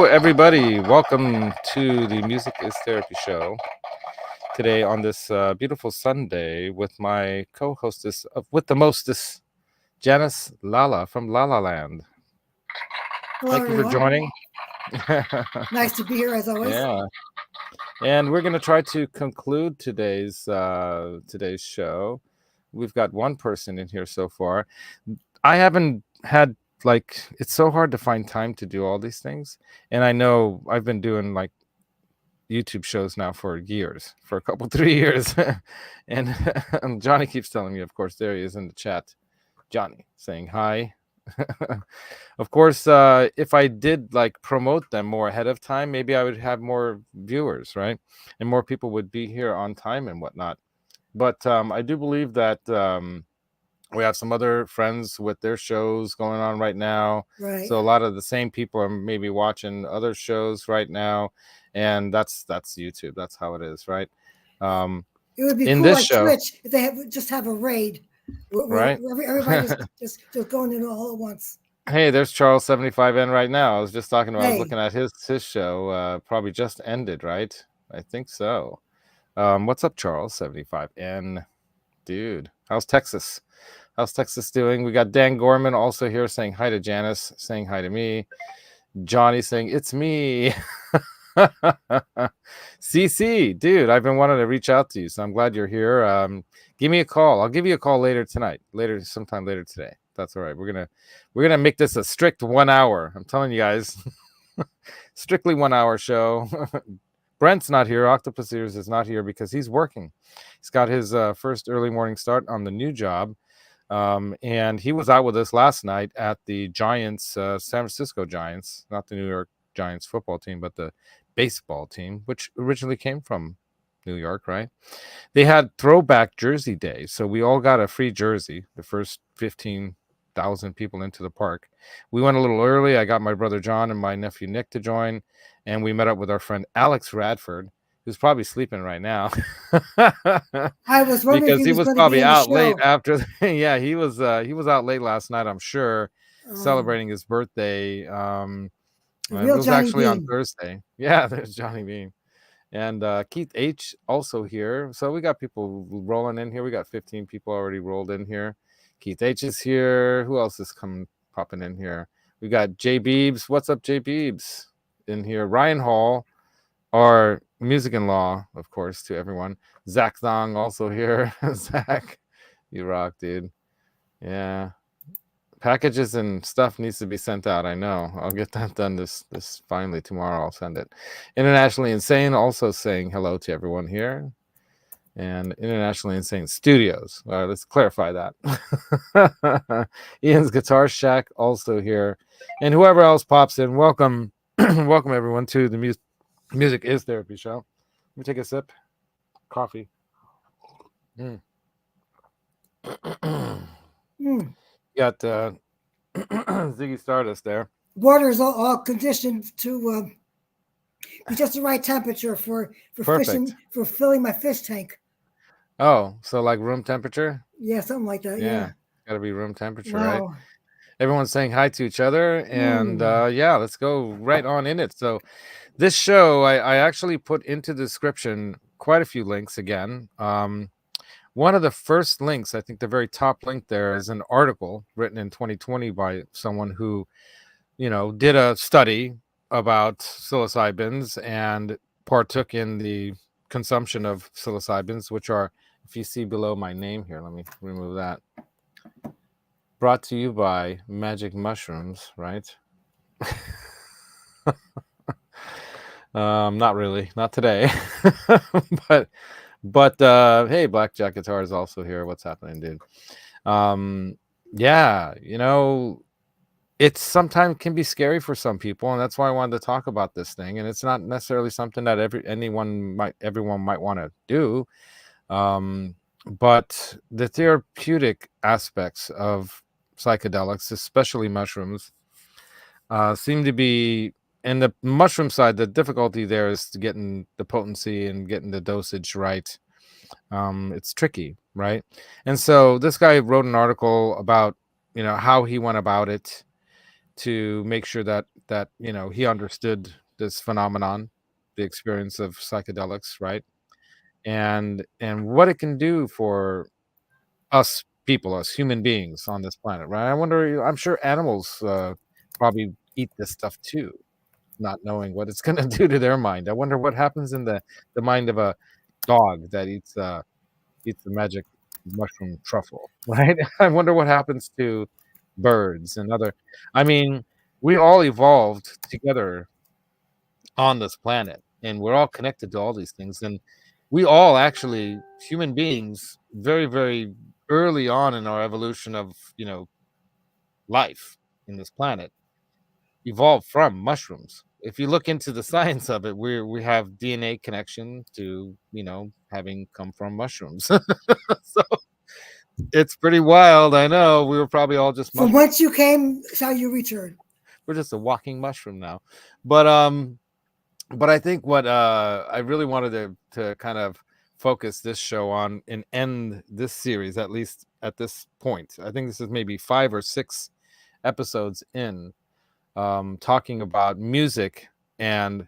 everybody. Welcome to the Music is Therapy show. Today on this beautiful Sunday with my co-hostess with the mostest, Janice Lala from La La Land. Hello, Thank you for everyone. joining. Nice to be here as always. Yeah, and we're going to try to conclude today's show. We've got one person in here so far. I haven't had it's so hard to find time to do all these things, and I know I've been doing YouTube shows now for years, for a couple 3 years, and Johnny keeps telling me, of course, there he is in the chat, Johnny saying hi. Of course, if I did promote them more ahead of time, maybe I would have more viewers, right, and more people would be here on time and whatnot. But I do believe that we have some other friends with their shows going on right now. Right. So a lot of the same people are maybe watching other shows right now, and that's YouTube. That's how it is, right? It would be in cool this like show, Twitch if they just have a raid. right? Everybody just going in all at once. Hey, there's Charles 75N right now. I was just talking about. I was Hey. looking at his show. Probably just ended, right? I think so. What's up, Charles 75N? Dude, how's Texas? How's Texas doing? We got Dan Gorman also here saying hi to Janice, saying hi to me. Johnny saying, it's me. CC, dude, I've been wanting to reach out to you, so I'm glad you're here. Give me a call. I'll give you a call later tonight, sometime later today. That's all right. We're gonna make this a strict 1 hour. I'm telling you guys, strictly 1 hour show. Brent's not here. Octopus Ears is not here because he's working. He's got his first early morning start on the new job. And he was out with us last night at the Giants, San Francisco Giants, not the New York Giants football team, but the baseball team, which originally came from New York, right? They had throwback jersey day. So we all got a free jersey, the first 15,000 people into the park. We went a little early. I got my brother John and my nephew Nick to join, and we met up with our friend Alex Radford, who's probably sleeping right now. I was wondering because if he was going probably to be in the out show. late after. Yeah, he was out late last night, I'm sure, celebrating his birthday. It was Johnny actually Bean. on Thursday. Yeah, there's Johnny Bean. And Keith H also here. So we got people rolling in here. We got 15 people already rolled in here. Keith H is here. Who else is popping in here? We got Jay Beebs. What's up, Jay Beebs? In here. Ryan Hall, our music in law, of course, to everyone. Zach Thong also here. Zach, you rock, dude. Yeah. Packages and stuff needs to be sent out. I know. I'll get that done this finally tomorrow. I'll send it. Internationally Insane also saying hello to everyone here. And Internationally Insane Studios. All right, let's clarify that. Ian's Guitar Shack also here. And whoever else pops in, welcome. Welcome everyone to the Music is Therapy show. Let me take a sip. Coffee. Got Ziggy Stardust there. Water is all conditioned to be just the right temperature for fishing, for filling my fish tank. Oh, so like room temperature? Yeah, something like that. Yeah. Got to be room temperature, Wow. right? Everyone's saying hi to each other, and yeah, let's go right on in it. So this show, I actually put into the description quite a few links again. One of the first links, I think the very top link there, is an article written in 2020 by someone who, did a study about psilocybins and partook in the consumption of psilocybins, which are, if you see below my name here, let me remove that. Brought to you by Magic Mushrooms, right? Not really, not today. But hey, Blackjack Guitar is also here. What's happening, dude? Yeah, it sometimes can be scary for some people, and that's why I wanted to talk about this thing. And it's not necessarily something that everyone might want to do. But the therapeutic aspects of psychedelics, especially mushrooms, seem to be, and the mushroom side, the difficulty there is getting the potency and getting the dosage right. It's tricky, right? And so this guy wrote an article about, how he went about it to make sure that that he understood this phenomenon, the experience of psychedelics, right? And what it can do for us people, us human beings on this planet, right? I wonder. I'm sure animals probably eat this stuff too, not knowing what it's going to do to their mind. I wonder what happens in the mind of a dog that eats the magic mushroom truffle, right? I wonder what happens to birds and other. I mean, we all evolved together on this planet, and we're all connected to all these things. And we all actually, human beings, very, very early on in our evolution of life in this planet, evolved from mushrooms. If you look into the science of it, we have DNA connection to having come from mushrooms. So it's pretty wild. I know we were probably all just From mushrooms. whence you came is how you return. We're just a walking mushroom now. But I think what I really wanted to kind of focus this show on and end this series, at least at this point. I think this is maybe 5 or 6 episodes in, talking about music and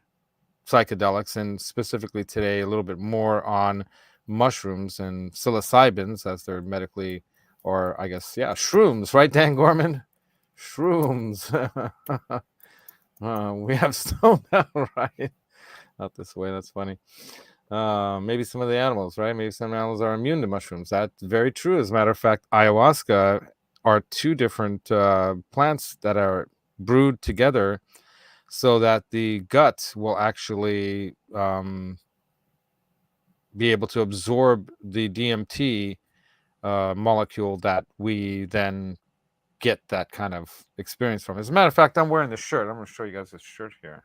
psychedelics, and specifically today a little bit more on mushrooms and psilocybins, as they're medically, or I guess, yeah, shrooms, right, Dan Gorman? Shrooms. We have stoned out, right? Not this way. That's funny. Maybe some of the animals, right? Maybe some animals are immune to mushrooms. That's very true. As a matter of fact, ayahuasca are 2 different plants that are brewed together so that the gut will actually be able to absorb the DMT molecule that we then get that kind of experience from. As a matter of fact, I'm wearing this shirt. I'm going to show you guys this shirt here.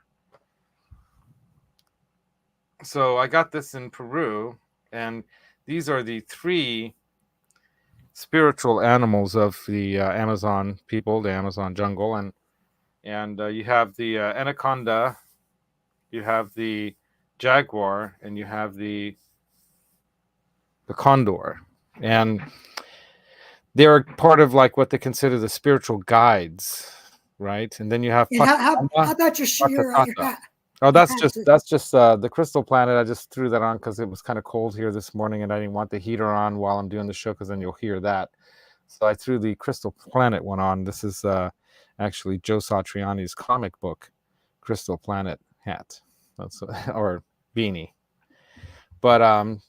So I got this in Peru, and these are the 3 spiritual animals of the Amazon people, the Amazon jungle, and you have the anaconda, you have the jaguar, and you have the condor, and they're part of like what they consider the spiritual guides, right? And then you have And how about your hat? Oh, that's just the crystal planet. I just threw that on because it was kind of cold here this morning, and I didn't want the heater on while I'm doing the show because then you'll hear that. So I threw the crystal planet one on. This is actually Joe Satriani's comic book, Crystal Planet hat. That's or beanie. But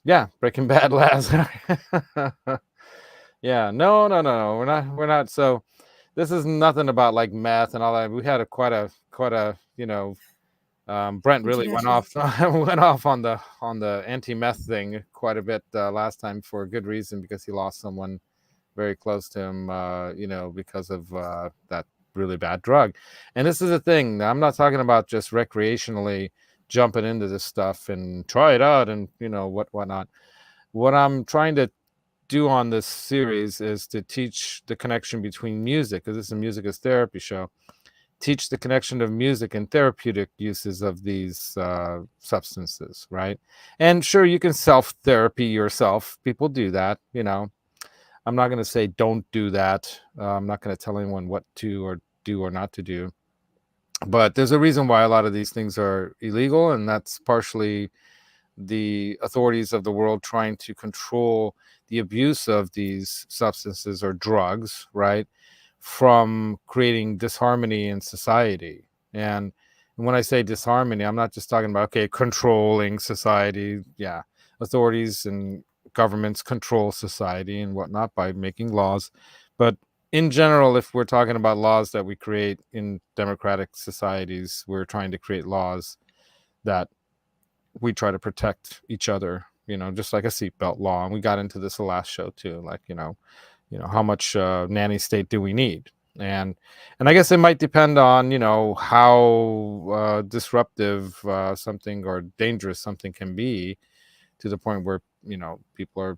yeah, Breaking Bad Laz. Yeah, no. We're not. So this is nothing about like math and all that. We had quite a Brent really went off on the anti-meth thing quite a bit last time, for a good reason, because he lost someone very close to him, because of that really bad drug. And this is the thing. I'm not talking about just recreationally jumping into this stuff and try it out and whatnot. What I'm trying to do on this series is to teach the connection between music, because this is a music as therapy show. Teach the connection of music and therapeutic uses of these substances, right? And sure, you can self-therapy yourself. People do that, I'm not going to say don't do that. I'm not going to tell anyone what to or do or not to do. But there's a reason why a lot of these things are illegal, and that's partially the authorities of the world trying to control the abuse of these substances or drugs, right, from creating disharmony in society. And when I say disharmony, I'm not just talking about, okay, controlling society. Yeah, authorities and governments control society and whatnot by making laws. But in general, if we're talking about laws that we create in democratic societies, we're trying to create laws that we try to protect each other, just like a seatbelt law. And we got into this the last show too, like, how much nanny state do we need? And I guess it might depend on, how disruptive something or dangerous something can be, to the point where, people are,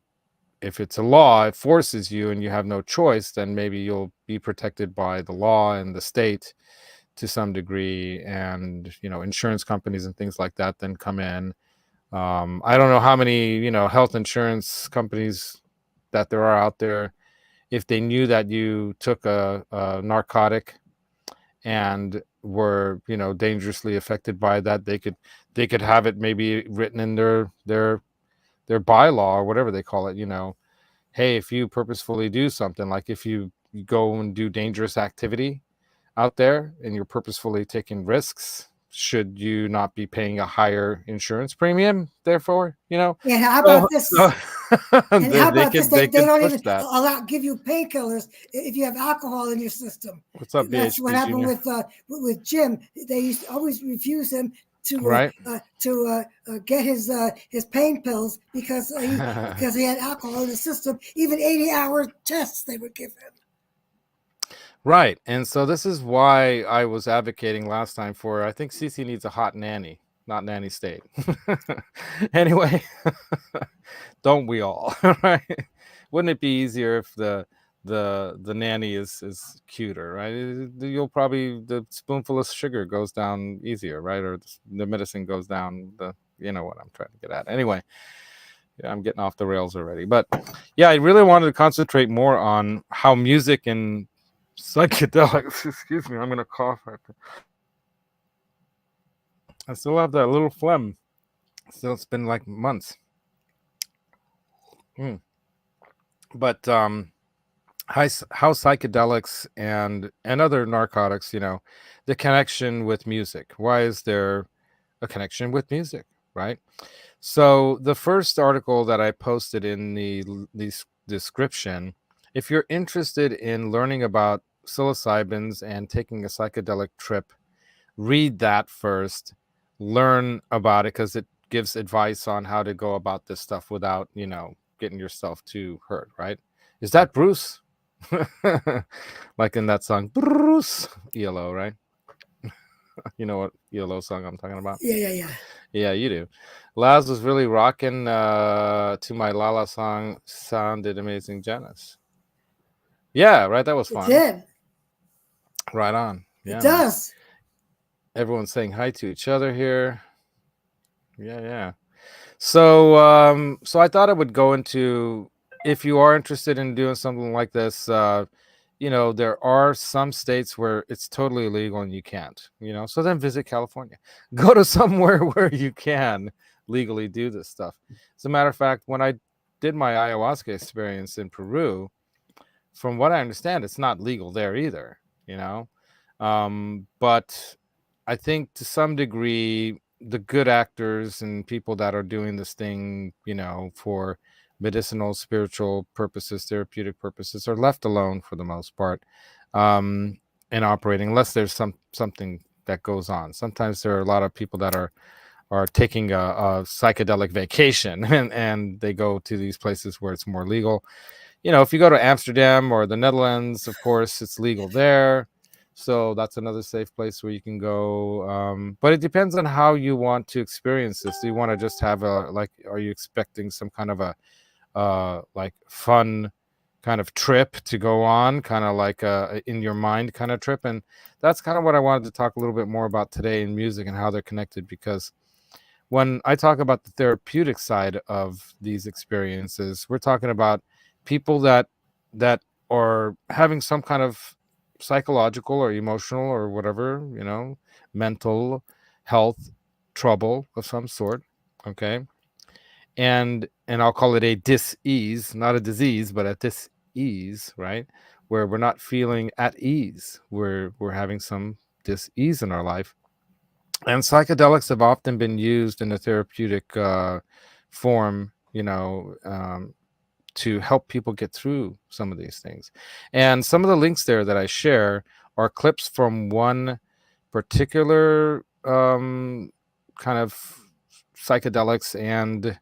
if it's a law, it forces you and you have no choice, then maybe you'll be protected by the law and the state to some degree. And, insurance companies and things like that then come in. I don't know how many, health insurance companies that there are out there. If they knew that you took a narcotic and were, you know, dangerously affected by that, they could have it maybe written in their bylaw or whatever they call it, you know, hey, if you purposefully do something, like if you go and do dangerous activity out there and you're purposefully taking risks, should you not be paying a higher insurance premium, therefore, you know? Yeah, how So, about this? so And how they about this? could They don't push even that. give you painkillers if you have alcohol in your system. What's up, That's what BHD happened Junior? with Jim. They used to always refuse him Right. to get his pain pills because he had alcohol in his system. Even 80-hour tests they would give him. Right. And so this is why I was advocating last time for, I think Cece needs a hot nanny, not nanny state. Anyway, don't we all? Right? Wouldn't it be easier if the nanny is cuter, right? You'll probably, the spoonful of sugar goes down easier, right? Or the medicine goes down, the, you know what I'm trying to get at. Anyway, yeah, I'm getting off the rails already. But yeah, I really wanted to concentrate more on how music and psychedelics, excuse me, I'm gonna cough right there. I still have that little phlegm. Still, it's been like months. But how psychedelics and other narcotics, you know, the connection with music. Why is there a connection with music, right? So the first article that I posted in the description, if you're interested in learning about psilocybins and taking a psychedelic trip, read that first, learn about it, because it gives advice on how to go about this stuff without, you know, getting yourself too hurt, right? Is that Bruce? Like in that song, Bruce, ELO, right? You know what ELO song I'm talking about? Yeah. Yeah, you do. Laz was really rocking to my Lala song, sounded amazing, Janice. Yeah, right. That was It fun. did. Right on. It Yeah, man. does. Everyone's saying hi to each other here. Yeah. So so I thought I would go into, if you are interested in doing something like this, you know, there are some states where it's totally illegal and you can't, you know, so then visit California. Go to somewhere where you can legally do this stuff. As a matter of fact, when I did my ayahuasca experience in Peru, from what I understand, it's not legal there either, you know. But I think to some degree, the good actors and people that are doing this thing, you know, for medicinal, spiritual purposes, therapeutic purposes, are left alone for the most part, um, and operating, unless there's something that goes on. Sometimes there are a lot of people that are taking a psychedelic vacation and they go to these places where it's more legal. You know, if you go to Amsterdam or the Netherlands, of course, it's legal there. So that's another safe place where you can go. But it depends on how you want to experience this. Do you want to just have a, like, are you expecting some kind of a like fun kind of trip to go on, kind of like a in your mind kind of trip? And that's kind of what I wanted to talk a little bit more about today in music and how they're connected, because when I talk about the therapeutic side of these experiences, we're talking about people that are having some kind of psychological or emotional or whatever, you know, mental health trouble of some sort. Okay. And I'll call it a dis-ease, not a disease, but a dis-ease, right? Where we're not feeling at ease. We're having some dis-ease in our life. And psychedelics have often been used in a therapeutic form, you know, to help people get through some of these things. And some of the links there that I share are clips from one particular kind of psychedelics and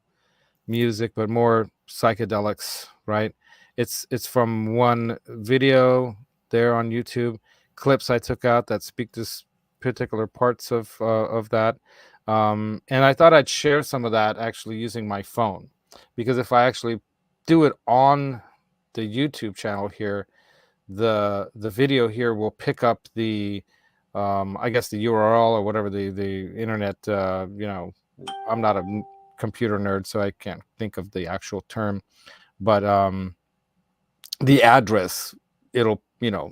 music, but more psychedelics, right? It's from one video there on YouTube, clips I took out that speak to particular parts of that. And I thought I'd share some of that actually using my phone, because if I actually do it on the YouTube channel here, the video here will pick up the I guess the URL or whatever, the internet, you know, I'm not a computer nerd, so I can't think of the actual term, but the address, it'll, you know,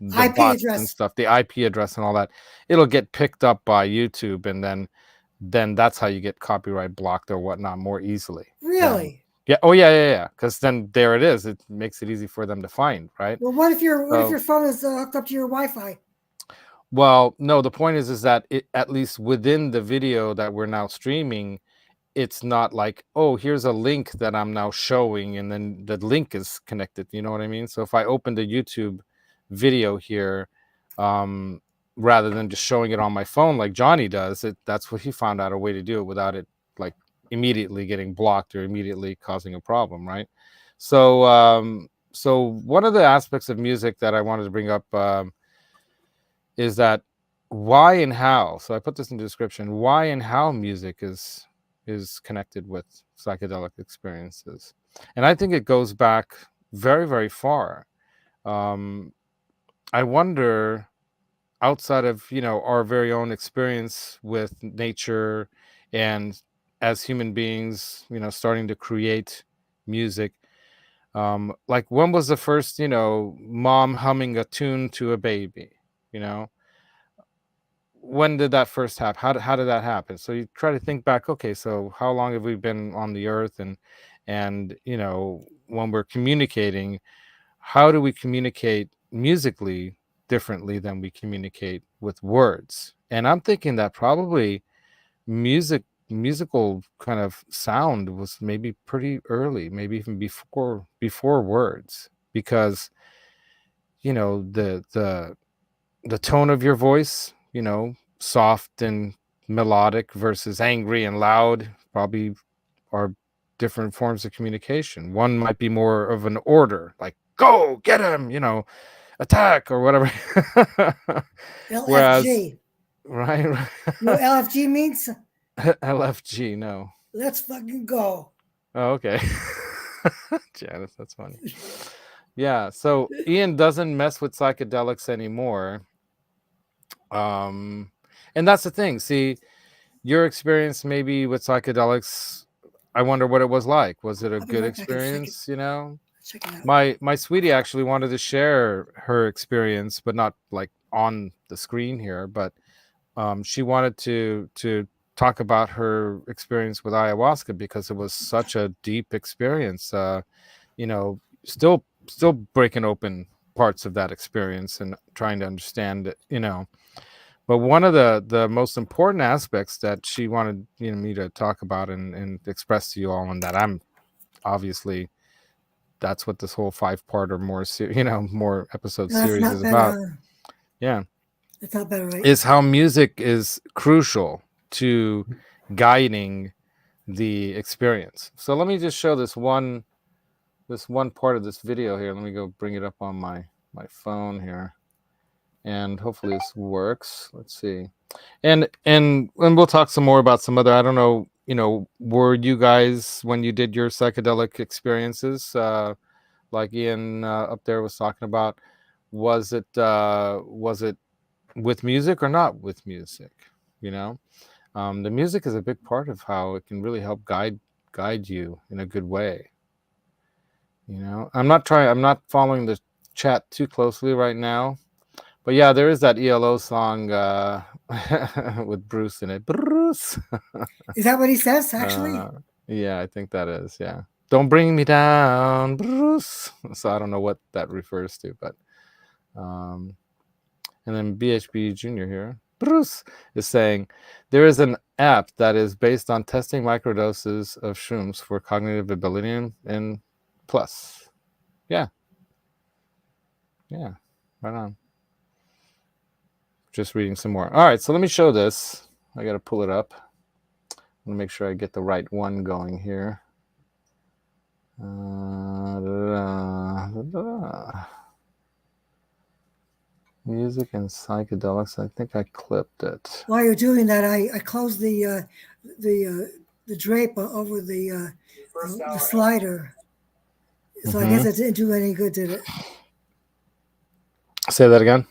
the IP bots and address. stuff, the IP address and all that, it'll get picked up by YouTube, and then that's how you get copyright blocked or whatnot more easily than Really? yeah. Oh yeah, yeah, yeah. Because then there it is. It makes it easy for them to find, right? Well, what if So your phone is hooked up to your Wi-Fi? well, no, the point is that it, at least within the video that we're now streaming, it's not like, oh, here's a link that I'm now showing and then the link is connected. You know what I mean? So if I open the YouTube video here, um, rather than just showing it on my phone like Johnny does, that's what he found out a way to do it without it like immediately getting blocked or immediately causing a problem, right? So so one of the aspects of music that I wanted to bring up is that why and how. So I put this in the description. Why and how music is connected with psychedelic experiences, and I think it goes back very, very far. Um, I wonder, outside of our very own experience with nature, and as human beings, starting to create music. Like when was the first, mom humming a tune to a baby? You know, when did that first happen? How did that happen? So you try to think back, okay, so how long have we been on the earth, and when we're communicating, how do we communicate musically differently than we communicate with words? And I'm thinking that probably musical kind of sound was maybe pretty early, maybe even before words, because the tone of your voice, soft and melodic versus angry and loud, probably are different forms of communication. One might be more of an order, like go get him, attack or whatever. Whereas, LFG. right, You know what LFG means? LFG, no. Let's fucking go. Oh, okay. Janice, that's funny. Yeah, so Ian doesn't mess with psychedelics anymore. Um, and that's the thing. See, your experience maybe with psychedelics, I wonder what it was like. Was it a I'll be good right back in a second. experience? Check it out. My sweetie actually wanted to share her experience, but not like on the screen here. But she wanted to talk about her experience with ayahuasca because it was such a deep experience. Still breaking open parts of that experience and trying to understand it. But one of the most important aspects that she wanted me to talk about and express to you all, and that I'm obviously, that's what this whole 5-part or more more episode No, that's series not is about. better. Yeah, That's not better, right? is how music is crucial to guiding the experience. So let me just show this one part of this video here. Let me go bring it up on my phone here, and hopefully this works. Let's see. And we'll talk some more about some other, I don't know, were you guys, when you did your psychedelic experiences, like Ian up there was talking about, was it with music or not with music? The music is a big part of how it can really help guide you in a good way. I'm not following the chat too closely right now. But yeah, there is that ELO song with Bruce in it. Bruce. Is that what he says, actually? Yeah, I think that is. Yeah. Don't bring me down, Bruce. So I don't know what that refers to, but and then BHB Junior here, Bruce, is saying there is an app that is based on testing microdoses of shrooms for cognitive ability and plus. Yeah. Yeah. Right on. Just reading some more. All right, so let me show this. I got to pull it up. I'm going to make sure I get the right one going here. Music and psychedelics. I think I clipped it. While you're doing that, I closed the drape over the slider. So I guess it didn't do any good, did it? Say that again.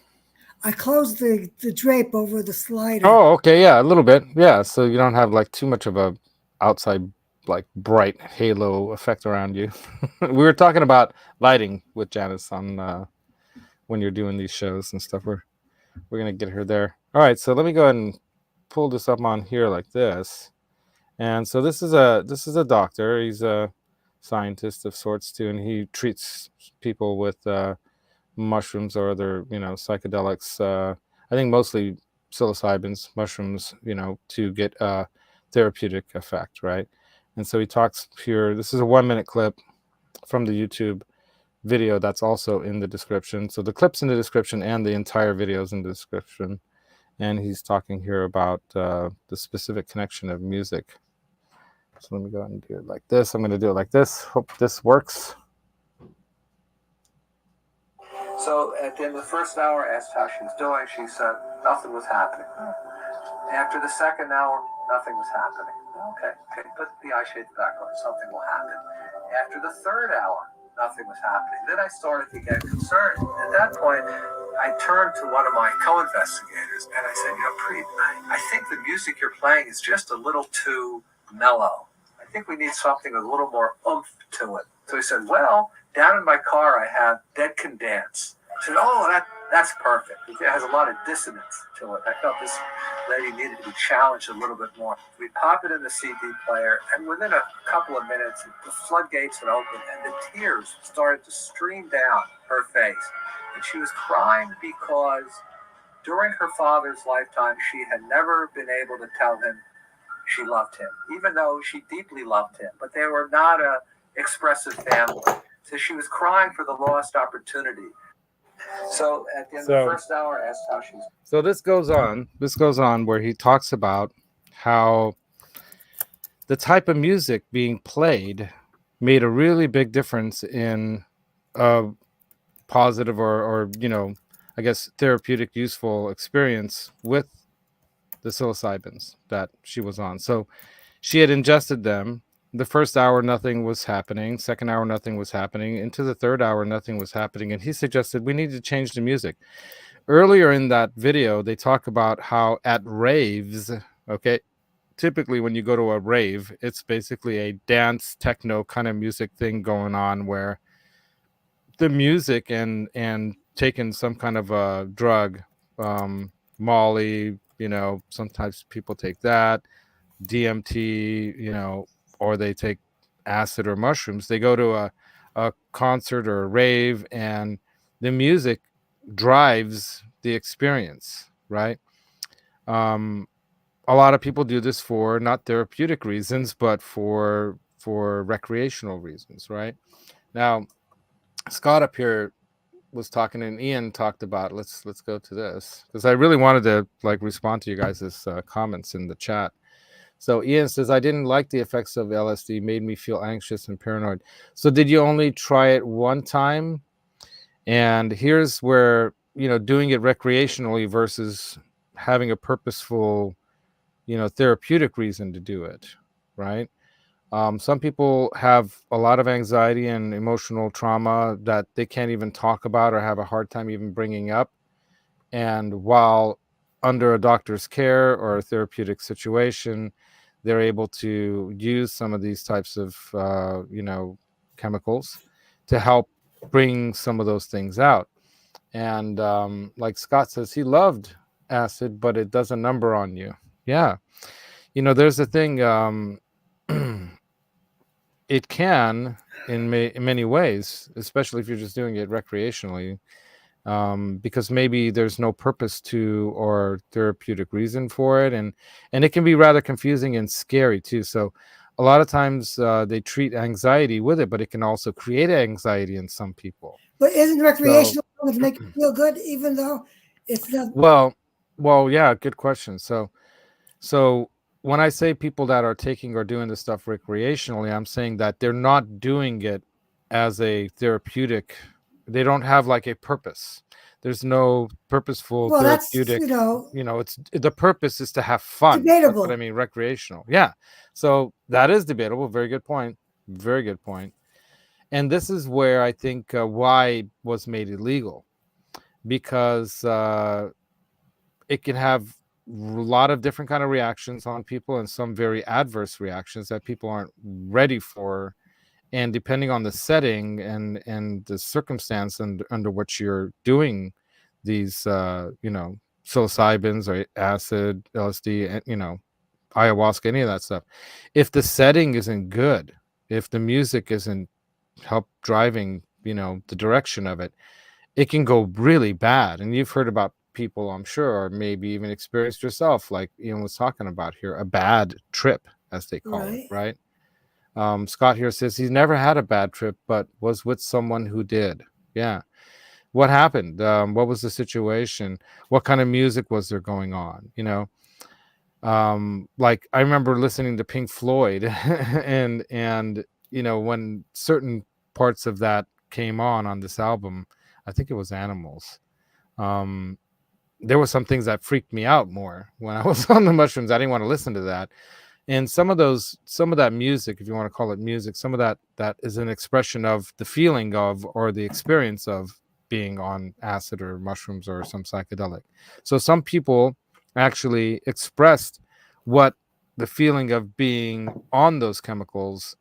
I closed the drape over the slider. Oh, okay, yeah, a little bit, yeah. So you don't have like too much of a outside like bright halo effect around you. We were talking about lighting with Janice on when you're doing these shows and stuff. We're gonna get her there. All right, so let me go ahead and pull this up on here like this. And so this is a doctor. He's a scientist of sorts too, and he treats people with mushrooms or other psychedelics. I think mostly psilocybins, mushrooms, to get a therapeutic effect, right? And so he talks here. This is a 1-minute clip from the YouTube video that's also in the description. So the clip's in the description and the entire video is in the description. And he's talking here about the specific connection of music. So let me go ahead and do it like this. I'm going to do it like this. Hope this works. So at the end of the first hour, I asked how she was doing. She said nothing was happening. After the second hour, nothing was happening. Okay, put the eye shades back on. Something will happen. After the third hour, nothing was happening. Then I started to get concerned. At that point, I turned to one of my co-investigators and I said, Preet, I think the music you're playing is just a little too mellow. I think we need something with a little more oomph to it. So he said, well, down in my car, I have Dead Can Dance. I said, oh, that's perfect. It has a lot of dissonance to it. I felt this lady needed to be challenged a little bit more. We pop it in the CD player, and within a couple of minutes, the floodgates would open, and the tears started to stream down her face. And she was crying because during her father's lifetime, she had never been able to tell him she loved him, even though she deeply loved him. But they were not a expressive family. So she was crying for the lost opportunity. So at the end of the first hour, I asked how she's. So this goes on where he talks about how the type of music being played made a really big difference in a positive or I guess therapeutic useful experience with the psilocybins that she was on. So she had ingested them. The first hour, nothing was happening. Second hour, nothing was happening. Into the third hour, nothing was happening. And he suggested we need to change the music. Earlier in that video, they talk about how at raves, okay, typically when you go to a rave, it's basically a dance techno kind of music thing going on where the music and taking some kind of a drug, Molly, sometimes people take that, DMT, or they take acid or mushrooms. They go to a concert or a rave, and the music drives the experience, right? A lot of people do this for not therapeutic reasons, but for recreational reasons, right? Now, Scott up here was talking, and Ian talked about. Let's go to this because I really wanted to respond to you guys' comments in the chat. So Ian says, I didn't like the effects of LSD, made me feel anxious and paranoid. So did you only try it one time? And here's where, doing it recreationally versus having a purposeful, therapeutic reason to do it, right? Some people have a lot of anxiety and emotional trauma that they can't even talk about or have a hard time even bringing up. And while under a doctor's care or a therapeutic situation, they're able to use some of these types of, chemicals to help bring some of those things out. And like Scott says, he loved acid, but it does a number on you. Yeah. There's a thing, it can in many ways, especially if you're just doing it recreationally, because maybe there's no purpose to or therapeutic reason for it, and it can be rather confusing and scary too. So a lot of times they treat anxiety with it, but it can also create anxiety in some people. But isn't recreational to make you feel good, even though it's not? Well, yeah, good question. So when I say people that are taking or doing this stuff recreationally, I'm saying that they're not doing it as a therapeutic. They don't have a purpose. There's no purposeful therapeutic. It's the purpose is to have fun. Debatable. That's what I mean, recreational. Yeah. So that is debatable. Very good point. Very good point. And this is where I think why was made illegal, because it can have a lot of different kind of reactions on people and some very adverse reactions that people aren't ready for and depending on the setting and the circumstance under which you're doing these psilocybins or acid, LSD, and ayahuasca, any of that stuff, if the setting isn't good, if the music isn't help driving the direction of it, it can go really bad. And you've heard about people, I'm sure, or maybe even experienced yourself, like Ian was talking about here, a bad trip, as they call it, Right. right? Scott here says he's never had a bad trip, but was with someone who did. Yeah. What happened? What was the situation? What kind of music was there going on? Like I remember listening to Pink Floyd and when certain parts of that came on this album, I think it was Animals. There were some things that freaked me out more when I was on the mushrooms. I didn't want to listen to that. And some of that music, if you want to call it music, some of that is an expression of the feeling of, or the experience of, being on acid or mushrooms or some psychedelic. So some people actually expressed what the feeling of being on those chemicals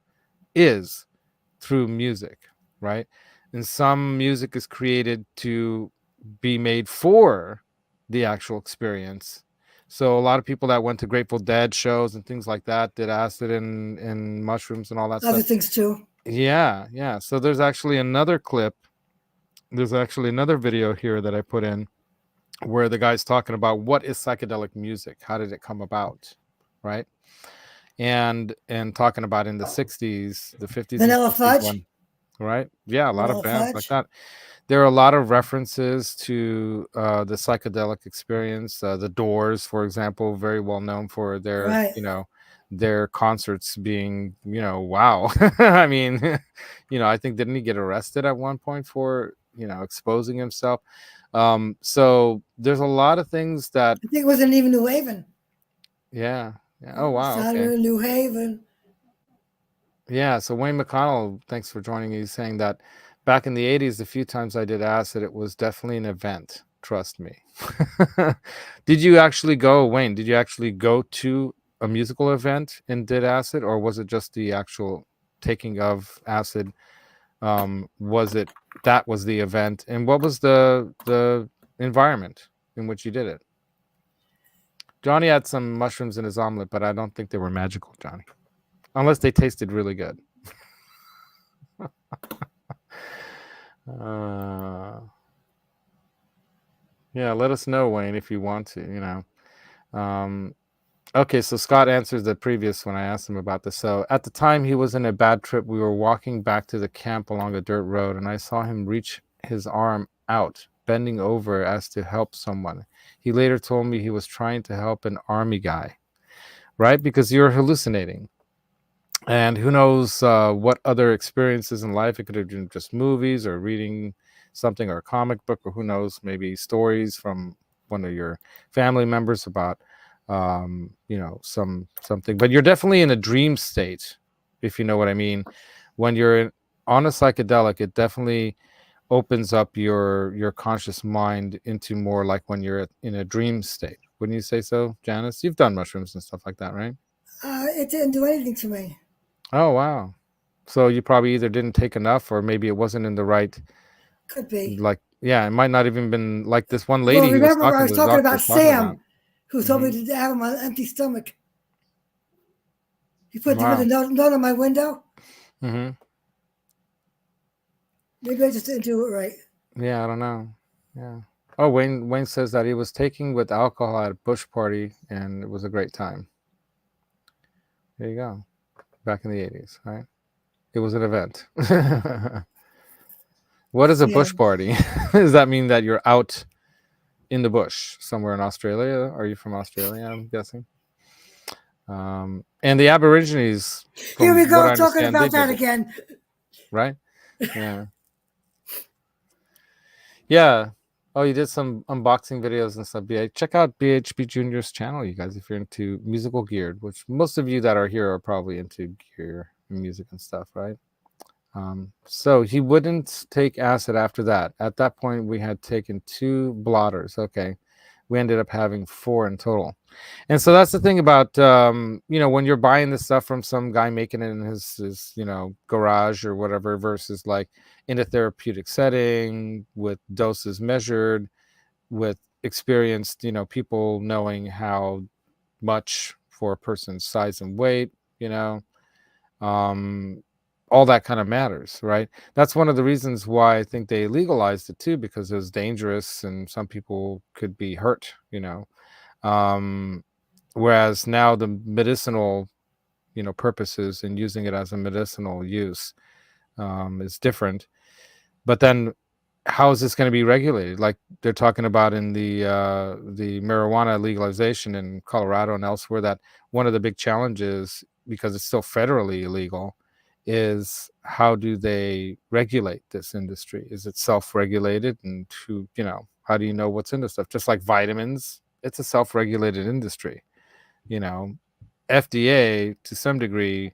is through music, right? And some music is created to be made for the actual experience. So a lot of people that went to Grateful Dead shows and things like that did acid and mushrooms and all that Other stuff. things too. Yeah. So there's actually another clip. There's actually another video here that I put in where the guy's talking about what is psychedelic music, how did it come about, right? And talking about in the 60s, the 50s, Vanilla and 60s Fudge. one, right? Yeah, a lot of Vanilla bands like Fudge. that. There are a lot of references to the psychedelic experience. The Doors, for example, very well known for their, Right. their concerts being, wow. I mean, I think, didn't he get arrested at one point for, exposing himself? So there's a lot of things that, I think it was in even New Haven. yeah. Oh, wow. Okay. Started in New Haven. Yeah, so Wayne McConnell, thanks for joining me, saying that back in the 80s, the few times I did acid, it was definitely an event. Trust me. Did you actually go, Wayne? Did you actually go to a musical event and did acid, or was it just the actual taking of acid? Was it that was the event, and what was the environment in which you did it? Johnny had some mushrooms in his omelet, but I don't think they were magical, Johnny, unless they tasted really good. Yeah, let us know, Wayne, if you want to, okay, so Scott answers the previous when I asked him about this. So at the time he was in a bad trip, we were walking back to the camp along a dirt road, and I saw him reach his arm out, bending over as to help someone. He later told me he was trying to help an army guy, right? Because you're hallucinating. And who knows what other experiences in life. It could have been just movies or reading something or a comic book, or who knows, maybe stories from one of your family members about something. But you're definitely in a dream state, if you know what I mean. When you're on a psychedelic, it definitely opens up your conscious mind into more like when you're in a dream state. Wouldn't you say so, Janice? You've done mushrooms and stuff like that, right? It didn't do anything to me. Oh, wow. So you probably either didn't take enough, or maybe it wasn't in the right, Could be. like, yeah, it might not even been like this one lady Well, who was remember I talking was to the talking doctor about was talking about. Sam, who told me to have him on an empty stomach. He put Wow. the note on my window. Mm-hmm. Maybe I just didn't do it right. Yeah, I don't know. Yeah. Oh, Wayne says that he was taking with alcohol at a bush party and it was a great time. There you go. Back in the 80s, right? It was an event. What is a bush party? Does that mean that you're out in the bush somewhere in Australia? Are you from Australia, I'm guessing? And the Aborigines, Here we from what go, I talking understand, about they that did it, again. right? Yeah. Yeah. Oh, you did some unboxing videos and stuff. Check out BHB Junior's channel, you guys, if you're into musical gear, which most of you that are here are probably into gear and music and stuff, right? So he wouldn't take acid after that. At that point, we had taken 2 blotters. Okay. We ended up having 4 in total. And so that's the thing about when you're buying this stuff from some guy making it in his garage or whatever, versus like in a therapeutic setting with doses measured, with experienced people knowing how much for a person's size and weight, you know um all that kind of matters, right? That's one of the reasons why I think they legalized it too, because it was dangerous and some people could be hurt, um whereas now the medicinal purposes and using it as a medicinal use is different. But then how is this going to be regulated? Like they're talking about in the marijuana legalization in Colorado and elsewhere, that one of the big challenges, because it's still federally illegal, is how do they regulate this industry? Is it self-regulated? And how do you know what's in the stuff? Just like vitamins, it's a self-regulated industry. FDA to some degree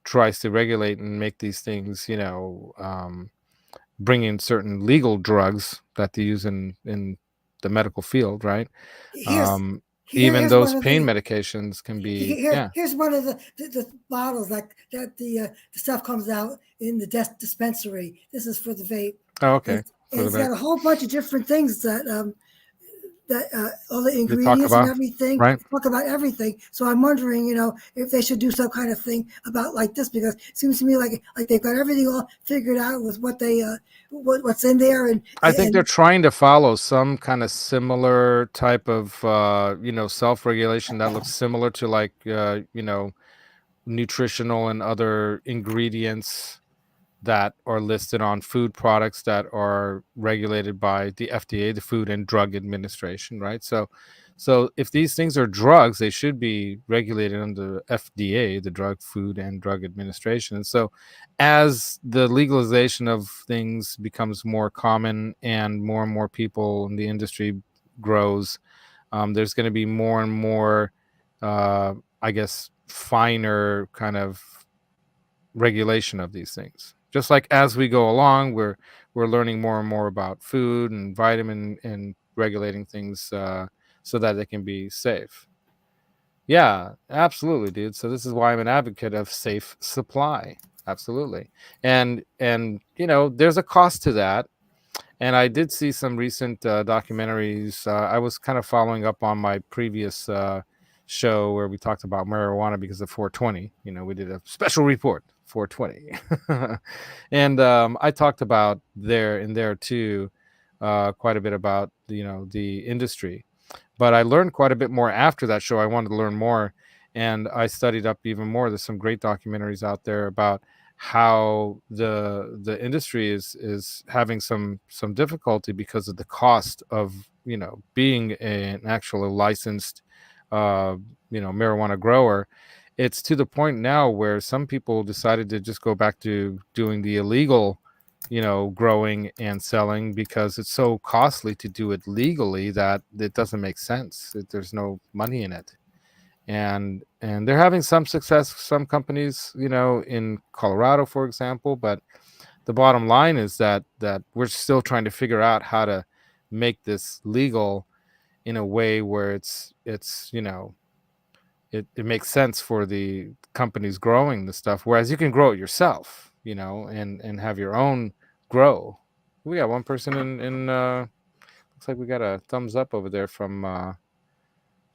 tries to regulate and make these things, bring in certain legal drugs that they use in the medical field, right? Here's Even here's those one of pain the medications can be, yeah. here's one of the bottles like that the stuff comes out in the dispensary. This is for the vape. Oh, okay. It's got a whole bunch of different things that all the They talk ingredients and about, everything, right? talk about everything. So I'm wondering, if they should do some kind of thing about like this, because it seems to me like they've got everything all figured out with what they what's in there. And I think they're trying to follow some kind of similar type of self-regulation that looks similar to like nutritional and other ingredients that are listed on food products that are regulated by the FDA, the Food and Drug Administration, right? So if these things are drugs, they should be regulated under FDA, the Drug, Food and Drug Administration. And so as the legalization of things becomes more common and more people in the industry grows, there's going to be more and more, I guess, finer kind of regulation of these things. Just like as we go along, we're learning more and more about food and vitamin and regulating things so that they can be safe. Yeah, absolutely, dude. So this is why I'm an advocate of safe supply. Absolutely. And there's a cost to that. And I did see some recent documentaries. I was kind of following up on my previous show where we talked about marijuana because of 420. We did a special report, 420. And I talked about there too, quite a bit about, the industry. But I learned quite a bit more after that show. I wanted to learn more. And I studied up even more. There's some great documentaries out there about how the industry is having some difficulty because of the cost of being an actual licensed marijuana grower. It's to the point now where some people decided to just go back to doing the illegal growing and selling because it's so costly to do it legally that it doesn't make sense. There's no money in it. And they're having some success, some companies, in Colorado, for example. But the bottom line is that we're still trying to figure out how to make this legal in a way where it makes sense for the companies growing the stuff. Whereas you can grow it yourself, and have your own grow. We got one person in looks like we got a thumbs up over there from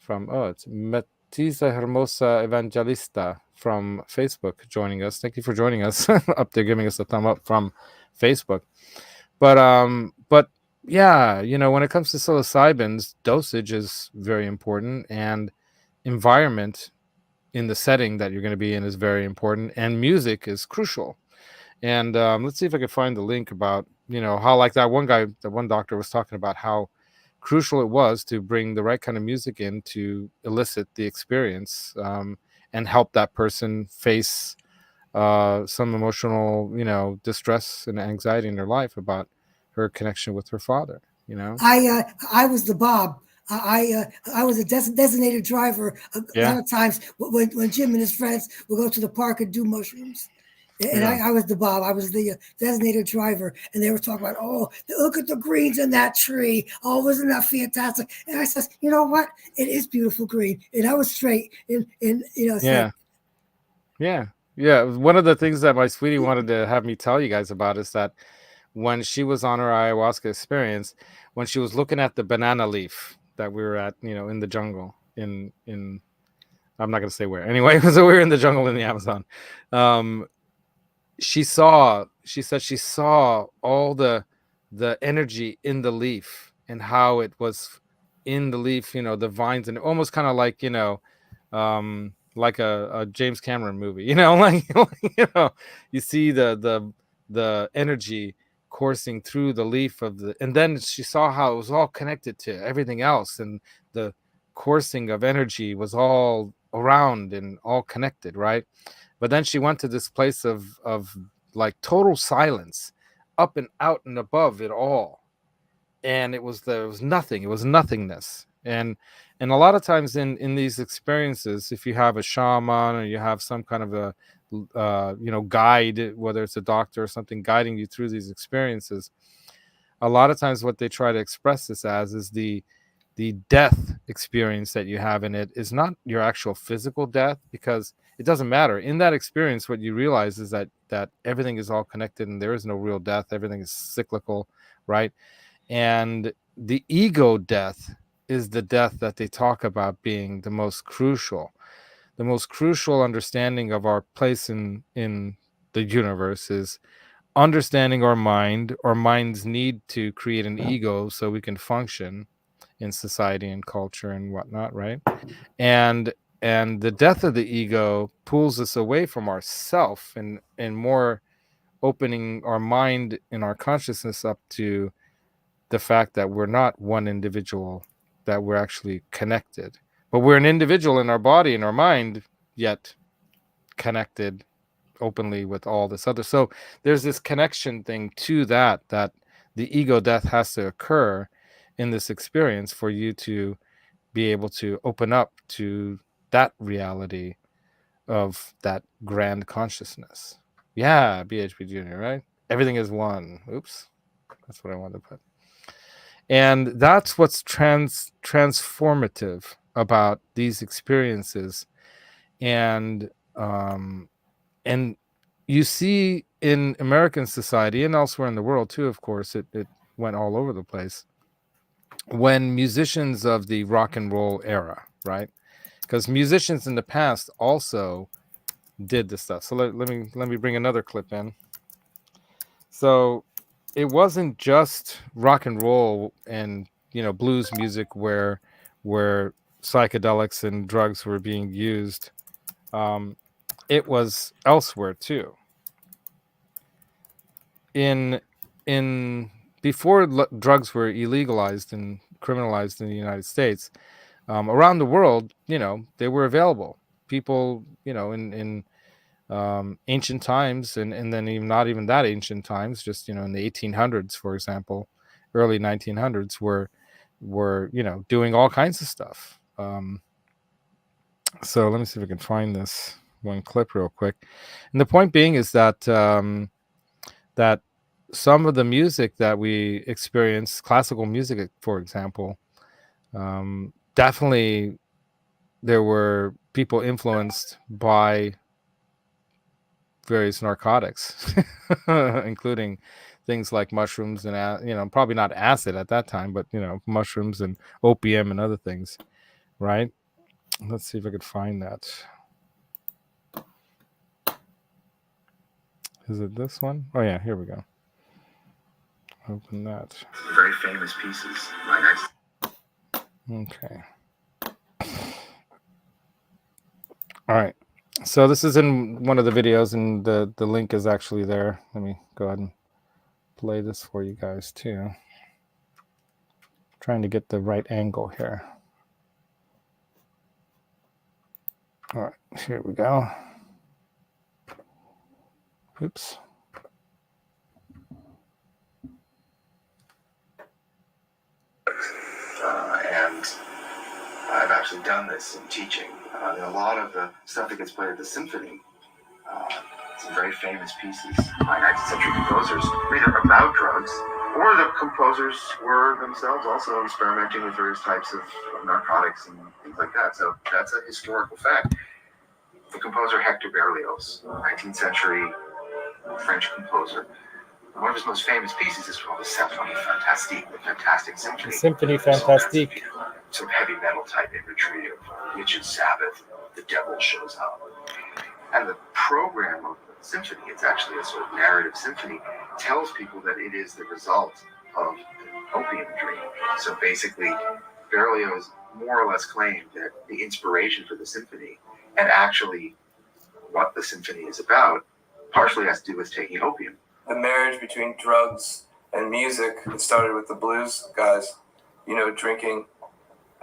it's Matiza Hermosa Evangelista from Facebook joining us. Thank you for joining us up there, giving us a thumb up from Facebook. But yeah, when it comes to psilocybins, dosage is very important, and environment in the setting that you're going to be in is very important, and music is crucial. And let's see if I can find the link about how, like, that one doctor was talking about how crucial it was to bring the right kind of music in to elicit the experience, and help that person face some emotional distress and anxiety in their life about her connection with her father. I was the Bob. I was a designated driver a lot of times when Jim and his friends would go to the park and do mushrooms. And Yeah. I was the Bob. I was the designated driver, and they were talking about, oh, look at the greens in that tree. Oh, wasn't that fantastic? And I says, you know what? It is beautiful green. And I was straight. And it's Yeah. like, Yeah. Yeah. One of the things that my sweetie wanted to have me tell you guys about is that when she was on her ayahuasca experience, when she was looking at the banana leaf that we were at, in the jungle in I'm not going to say where. Anyway, so we were in the jungle in the Amazon. Um, she said she saw all the energy in the leaf and how it was in the leaf, the vines, and almost kind of like, like a James Cameron movie, like, you see the energy coursing through the leaf and then she saw how it was all connected to everything else, and the coursing of energy was all around and all connected, right? But then she went to this place of like total silence, up and out and above it all, and there was nothing. It was nothingness. And a lot of times in these experiences, if you have a shaman or you have some kind of a guide, whether it's a doctor or something guiding you through these experiences, a lot of times what they try to express this as is the death experience that you have in it is not your actual physical death, because it doesn't matter. In that experience, what you realize is that everything is all connected and there is no real death. Everything is cyclical, right? And the ego death is the death that they talk about being the most crucial understanding of our place in the universe is understanding our mind's need to create an ego so we can function in society and culture and whatnot, right? And the death of the ego pulls us away from ourself and more opening our mind and our consciousness up to the fact that we're not one individual, that we're actually connected. But we're an individual in our body and our mind, yet connected openly with all this other. So there's this connection thing to that the ego death has to occur in this experience for you to be able to open up to that reality of that grand consciousness. Yeah, BHP Junior, right? Everything is one. Oops, that's what I wanted to put. And that's what's transformative about these experiences. And and you see in American society and elsewhere in the world too, of course, it went all over the place, when musicians of the rock and roll era, right? Because musicians in the past also did this stuff. So let me bring another clip in. So it wasn't just rock and roll and blues music where psychedelics and drugs were being used. It was elsewhere too. In before drugs were illegalized and criminalized in the United States, around the world, they were available. People, in ancient times, and then even not even that ancient times, just in the 1800s, for example, early 1900s, were doing all kinds of stuff. So let me see if I can find this one clip real quick. And the point being is that that some of the music that we experience, classical music, for example, definitely there were people influenced by various narcotics, including things like mushrooms and probably not acid at that time, but mushrooms and opium and other things, right? Let's see if I could find that. Is it this one? Oh yeah, here we go. Open that. Very famous pieces. Right next. Okay. All right. So this is in one of the videos, and the link is actually there. Let me go ahead and play this for you guys too. Trying to get the right angle here. All right, here we go. Oops. And I've actually done this in teaching. A lot of the stuff that gets played at the symphony, some very famous pieces by 19th century composers, either about drugs or the composers were themselves also experimenting with various types of narcotics and things like that. So that's a historical fact. The composer Hector Berlioz, 19th century French composer, one of his most famous pieces is called the Symphonie Fantastique, the Fantastic Symphony. Symphony Fantastique. Some heavy metal type imagery of witches' Sabbath, the devil shows up. And the program of the symphony, it's actually a sort of narrative symphony, tells people that it is the result of an opium dream. So basically, Berlioz more or less claimed that the inspiration for the symphony, and actually what the symphony is about, partially has to do with taking opium. The marriage between drugs and music, it started with the blues guys, you know, drinking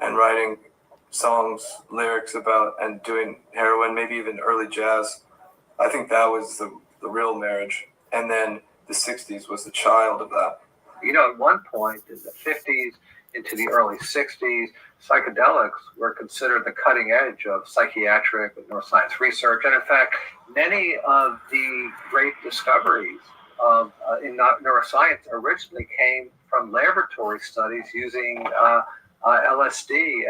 and writing songs, lyrics about, and doing heroin, maybe even early jazz. I think that was the real marriage. And then the 60s was the child of that. You know, at one point in the 50s into the early 60s, psychedelics were considered the cutting edge of psychiatric and neuroscience research. And in fact, many of the great discoveries in neuroscience originally came from laboratory studies using LSD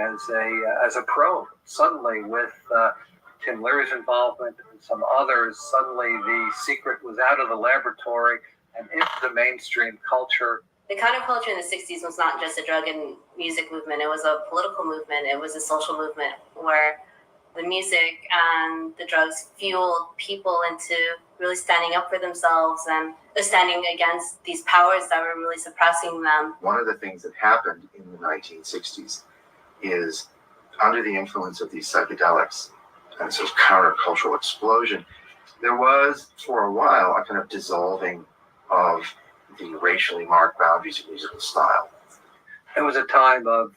as a probe. Suddenly, with Tim Leary's involvement and some others, suddenly the secret was out of the laboratory and into the mainstream culture. The counterculture in the 60s was not just a drug and music movement. It was a political movement. It was a social movement where the music and the drugs fueled people into really standing up for themselves and standing against these powers that were really suppressing them. One of the things that happened in the 1960s is, under the influence of these psychedelics and this countercultural explosion, there was, for a while, a kind of dissolving of the racially marked boundaries of musical style. It was a time of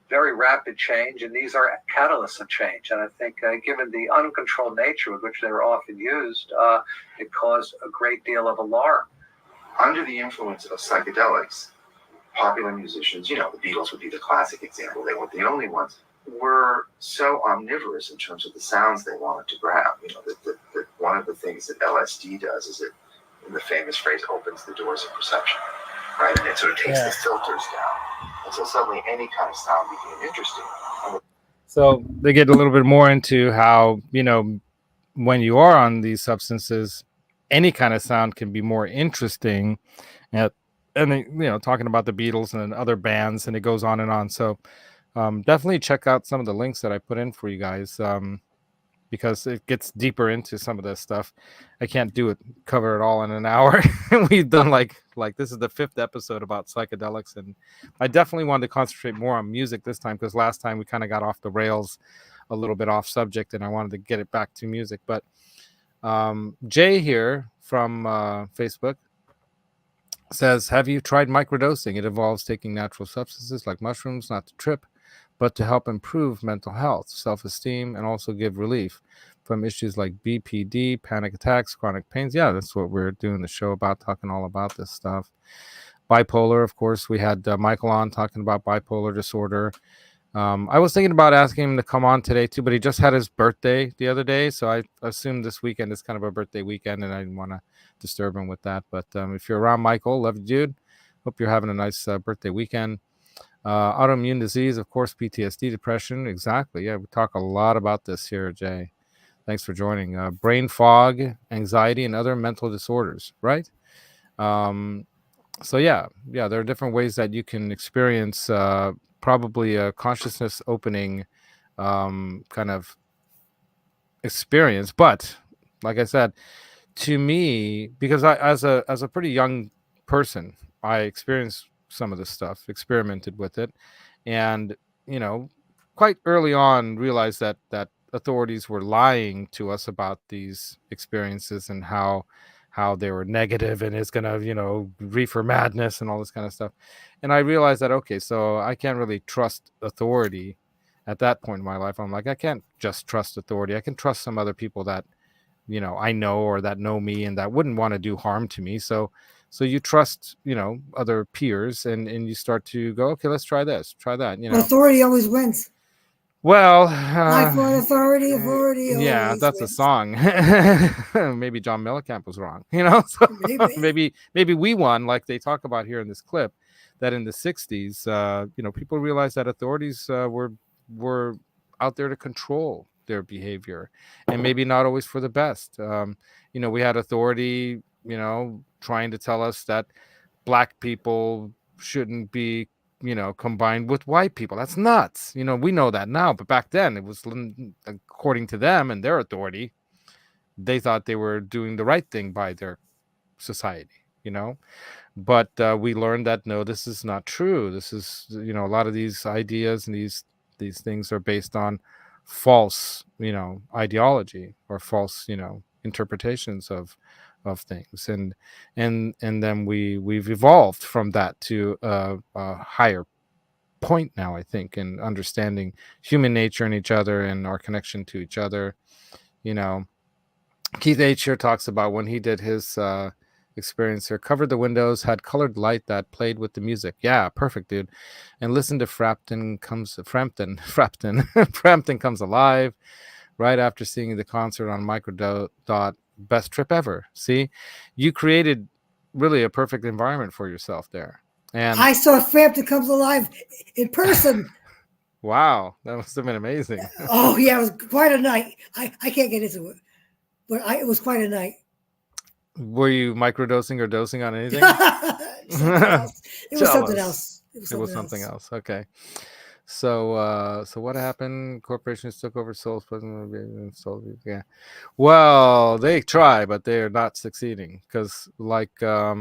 very rapid change, and these are catalysts of change. And I think given the uncontrolled nature with which they were often used, it caused a great deal of alarm. Under the influence of psychedelics, popular musicians, you know, the Beatles would be the classic example, they weren't the only ones, were so omnivorous in terms of the sounds they wanted to grab. You know, that one of the things that LSD does is it, in the famous phrase, opens the doors of perception, right? And it sort of takes the filters down. And so suddenly any kind of sound became interesting. So they get a little bit more into how, you know, when you are on these substances, any kind of sound can be more interesting. And they, you know, talking about the Beatles and other bands, and it goes on and on. So definitely check out some of the links that I put in for you guys, because it gets deeper into some of this stuff. I can't cover it all in an hour. We've done like this is the 5th episode about psychedelics, and I definitely wanted to concentrate more on music this time, because last time we kind of got off the rails a little bit off subject, and I wanted to get it back to music. But Jay here from Facebook says, have you tried microdosing? It involves taking natural substances like mushrooms, not to trip, but to help improve mental health, self-esteem, and also give relief from issues like BPD, panic attacks, chronic pains. Yeah, that's what we're doing the show about, talking all about this stuff. Bipolar, of course, we had Michael on talking about bipolar disorder. I was thinking about asking him to come on today too, but he just had his birthday the other day, so I assumed this weekend is kind of a birthday weekend, and I didn't want to disturb him with that. But if you're around, Michael, love you, dude. Hope you're having a nice birthday weekend. Autoimmune disease, of course, PTSD, depression. Exactly. Yeah, we talk a lot about this here, Jay. Thanks for joining. Brain fog, anxiety, and other mental disorders, right? So yeah, there are different ways that you can experience probably a consciousness opening kind of experience. But like I said, to me, because I, as a pretty young person, I experienced some of this stuff, experimented with it, and you know, quite early on realized that authorities were lying to us about these experiences and how they were negative and it's gonna, you know, reefer madness and all this kind of stuff. And I realized that, okay, so I can't really trust authority at that point in my life. I'm like, I can't just trust authority. I can trust some other people that, you know, I know or that know me and that wouldn't want to do harm to me. So you trust, you know, other peers, and you start to go, okay, let's try this, try that, you know. Authority always wins. Well, I for authority, authority yeah, always that's a wins. song. Maybe John Mellencamp was wrong, So Maybe. maybe we won, like they talk about here in this clip, that in the '60s, people realized that authorities were out there to control their behavior, and maybe not always for the best. We had authority, trying to tell us that black people shouldn't be combined with white people. That's nuts. We know that now, but back then it was, according to them and their authority, they thought they were doing the right thing by their society. But we learned that no, this is not true. This is, a lot of these ideas and these things are based on false ideology, or false interpretations of things. And then we've evolved from that to a higher point now, I think, in understanding human nature and each other and our connection to each other. you know Keith H here talks about when he did his experience here, covered the windows, had colored light that played with the music. Yeah, perfect, dude. And listen to Frampton Frampton Comes Alive right after seeing the concert on Microdot. Best trip ever. See, you created really a perfect environment for yourself there. And I saw Frampton Comes Alive in person. wow, that must have been amazing. Oh yeah, it was quite a night. I can't get into it, but it was quite a night. Were you microdosing or dosing on anything? Something else. It was something Jealous. else. It was something else. Okay. So what happened? Corporations took over souls. Yeah. Well, they try, but they are not succeeding because, like I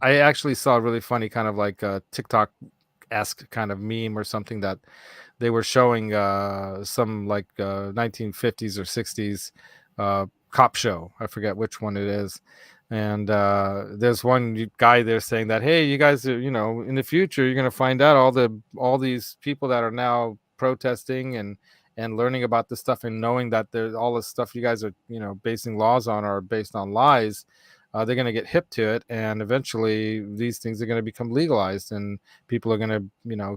actually saw a really funny kind of like a TikTok-esque kind of meme or something that they were showing some like 1950s or 60s cop show. I forget which one it is. And there's one guy there saying that, hey, you guys are, in the future, you're going to find out all these people that are now protesting and learning about this stuff and knowing that there's all this stuff you guys are, basing laws on are based on lies. They're going to get hip to it, and eventually these things are going to become legalized, and people are going to,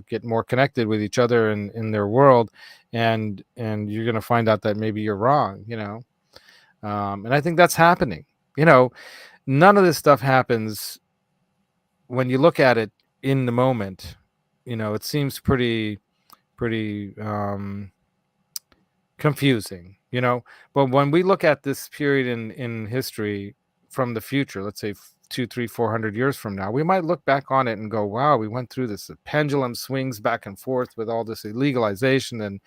get more connected with each other in their world, and you're going to find out that maybe you're wrong, and I think that's happening. None of this stuff happens when you look at it in the moment. It seems pretty confusing, but when we look at this period in history from the future, let's say 200, 300, 400 years from now, we might look back on it and go, wow, we went through this. The pendulum swings back and forth with all this illegalization and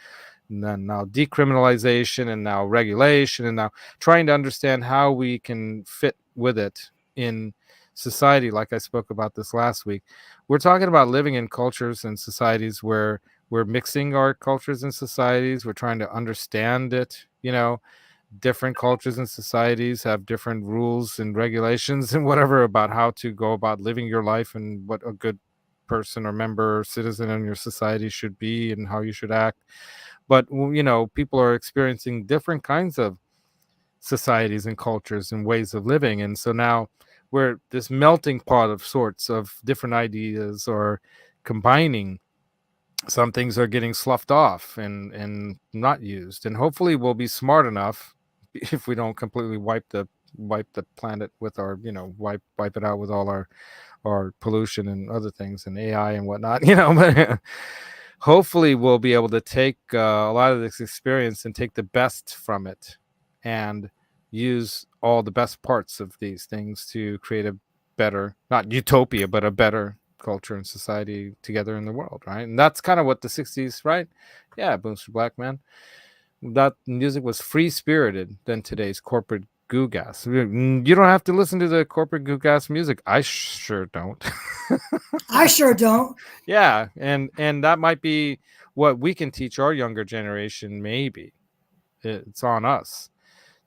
then now decriminalization and now regulation, and now trying to understand how we can fit with it in society. Like I spoke about this last week, we're talking about living in cultures and societies where we're mixing our cultures and societies. We're trying to understand it. Different cultures and societies have different rules and regulations and whatever about how to go about living your life and what a good person or member or citizen in your society should be and how you should act. But people are experiencing different kinds of societies and cultures and ways of living, and so now we're this melting pot of sorts of different ideas or combining. Some things are getting sloughed off and not used, and hopefully we'll be smart enough, if we don't completely wipe the planet with our wipe it out with all our pollution and other things and AI and whatnot, but hopefully we'll be able to take a lot of this experience and take the best from it and use all the best parts of these things to create a better, not utopia, but a better culture and society together in the world, right? And that's kind of what the 60s, right? Yeah, Boomster Black Man. That music was free spirited than today's corporate goo gas. You don't have to listen to the corporate goo gas music. I sure don't. I sure don't. Yeah, and that might be what we can teach our younger generation. Maybe it's on us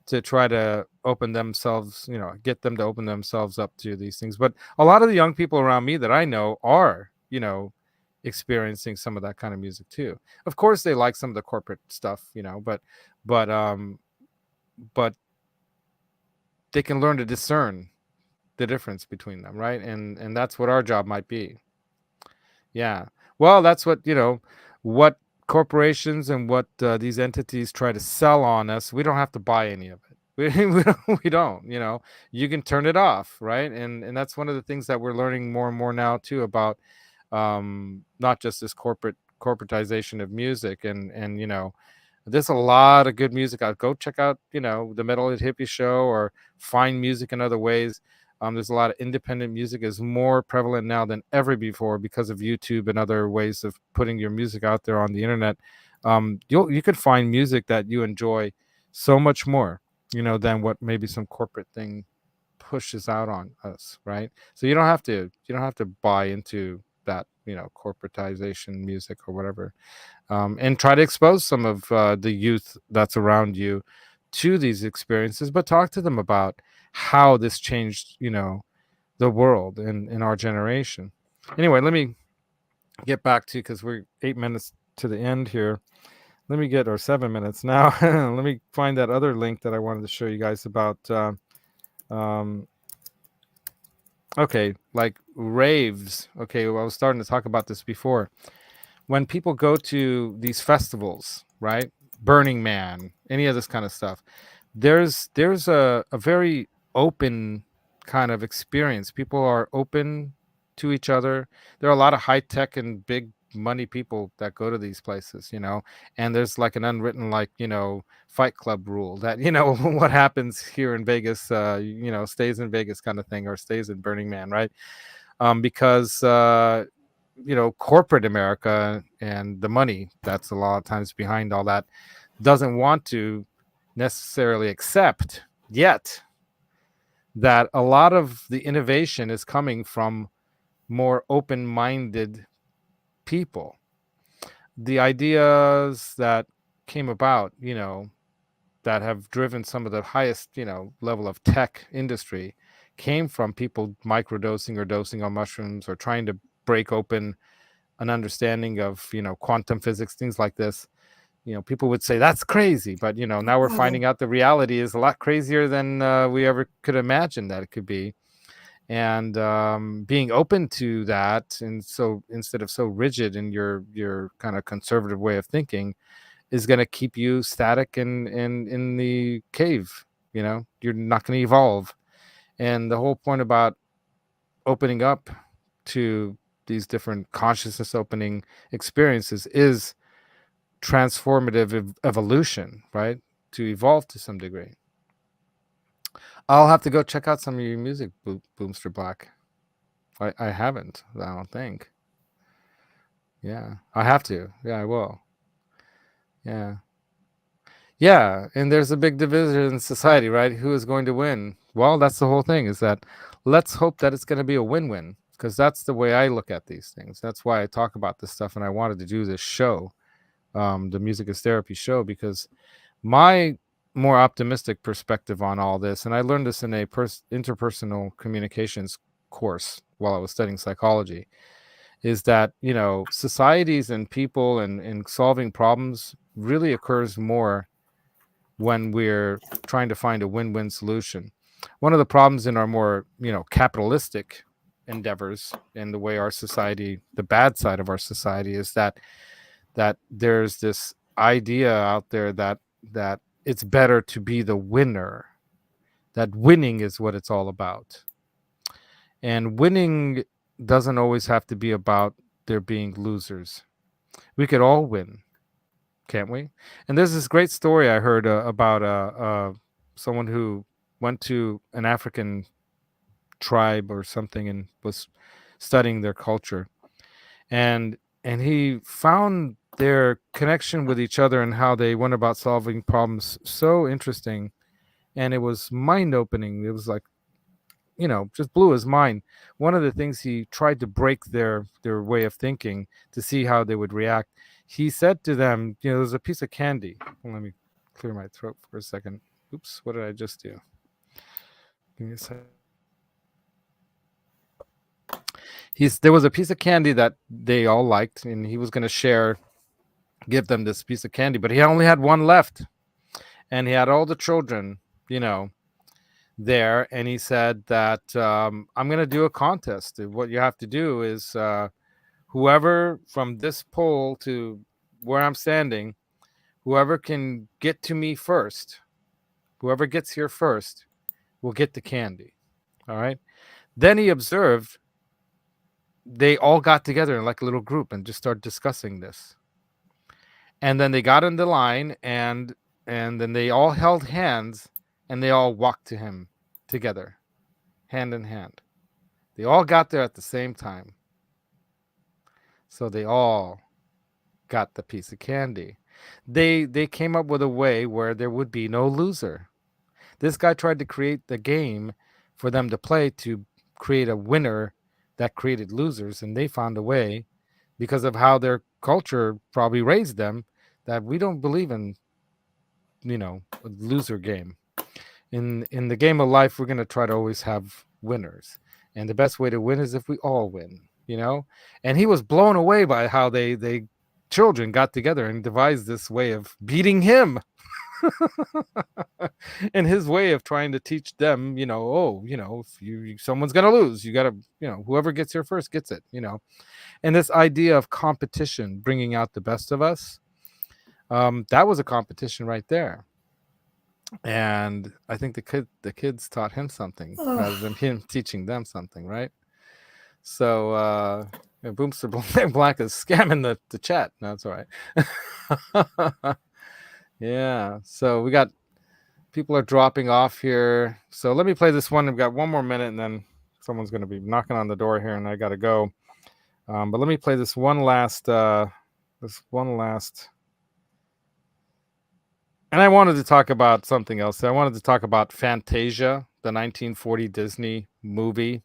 to try to open themselves, get them to open themselves up to these things. But a lot of the young people around me that I know are, experiencing some of that kind of music too. Of course, they like some of the corporate stuff, but they can learn to discern the difference between them, right? And that's what our job might be. Yeah. Well, that's what, what corporations and what these entities try to sell on us, we don't have to buy any of it. We don't, you know, you can turn it off, right? And that's one of the things that we're learning more and more now too about not just this corporatization of music. And you know, there's a lot of good music out. Go check out, you know, the Metal Hippie Show, or find music in other ways. There's a lot of independent music is more prevalent now than ever before because of YouTube and other ways of putting your music out there on the internet. You could find music that you enjoy so much more, you know, than what maybe some corporate thing pushes out on us, right? So you don't have to buy into that, you know, corporatization music or whatever, and try to expose some of the youth that's around you to these experiences, but talk to them about how this changed, you know, the world in our generation. Anyway, let me get back to, because we're 8 minutes to the end here. Let me get, or 7 minutes now. Let me find that other link that I wanted to show you guys about. Okay, like raves. Okay, well, I was starting to talk about this before. When people go to these festivals, right? Burning Man, any of this kind of stuff, there's a very open kind of experience. People are open to each other. There are a lot of high tech and big money people that go to these places, you know, and there's like an unwritten, like, you know, Fight Club rule that, you know, what happens here in Vegas, you know, stays in Vegas kind of thing, or stays in Burning Man, right? Because you know, corporate America and the money that's a lot of times behind all that doesn't want to necessarily accept yet that a lot of the innovation is coming from more open-minded people. The ideas that came about, you know, that have driven some of the highest, you know, level of tech industry, came from people microdosing or dosing on mushrooms, or trying to break open an understanding of, you know, quantum physics, things like this. You know, people would say that's crazy, but, you know, now we're finding out the reality is a lot crazier than we ever could imagine that it could be. And being open to that, and so instead of so rigid in your kind of conservative way of thinking, is going to keep you static in the cave. You know, you're not going to evolve. And the whole point about opening up to these different consciousness opening experiences is transformative evolution, right? To evolve to some degree. I'll have to go check out some of your music, Boomster Black. I haven't, I don't think. Yeah, I have to. Yeah, I will. Yeah. Yeah, and there's a big division in society, right? Who is going to win? Well, that's the whole thing, is that let's hope that it's going to be a win-win, because that's the way I look at these things. That's why I talk about this stuff, and I wanted to do this show, the Music is Therapy show, because my more optimistic perspective on all this, and I learned this in a interpersonal communications course while I was studying psychology, is that, you know, societies and people and solving problems really occurs more when we're trying to find a win-win solution. One of the problems in our more, you know, capitalistic endeavors, and the way our society, the bad side of our society, is that there's this idea out there that it's better to be the winner, that winning is what it's all about. And winning doesn't always have to be about there being losers. We could all win, can't we? And there's this great story I heard about someone who went to an African tribe or something and was studying their culture, and he found their connection with each other and how they went about solving problems so interesting, and it was mind-opening. It was like, you know, just blew his mind. One of the things, he tried to break their way of thinking to see how they would react. He said to them, you know, there's a piece of candy. Let me clear my throat for a second. Oops, what did I just do? Give me a second. There was a piece of candy that they all liked, and he was going to give them this piece of candy, but he only had one left, and he had all the children, you know, there, and he said that I'm going to do a contest. What you have to do is whoever from this pole to where I'm standing, whoever can get to me first, whoever gets here first, will get the candy. All right. Then he observed they all got together in like a little group and just started discussing this. And then they got in the line, and then they all held hands, and they all walked to him together, hand in hand. They all got there at the same time. So they all got the piece of candy. They came up with a way where there would be no loser. This guy tried to create the game for them to play to create a winner that created losers, and they found a way, because of how their culture probably raised them, that we don't believe in, a loser game. In the game of life, we're going to try to always have winners, and the best way to win is if we all win. And he was blown away by how they children got together and devised this way of beating him. And his way of trying to teach them, if someone's gonna lose, you gotta, whoever gets here first gets it. And this idea of competition bringing out the best of us, that was a competition right there. And I think the kids taught him something rather than him teaching them something, right? So Boomster Black is scamming the chat. No, it's all right. Yeah, so we got people are dropping off here. So let me play this one. We've got one more minute, and then someone's going to be knocking on the door here, and I got to go. But let me play this one last. And I wanted to talk about something else. I wanted to talk about Fantasia, the 1940 Disney movie.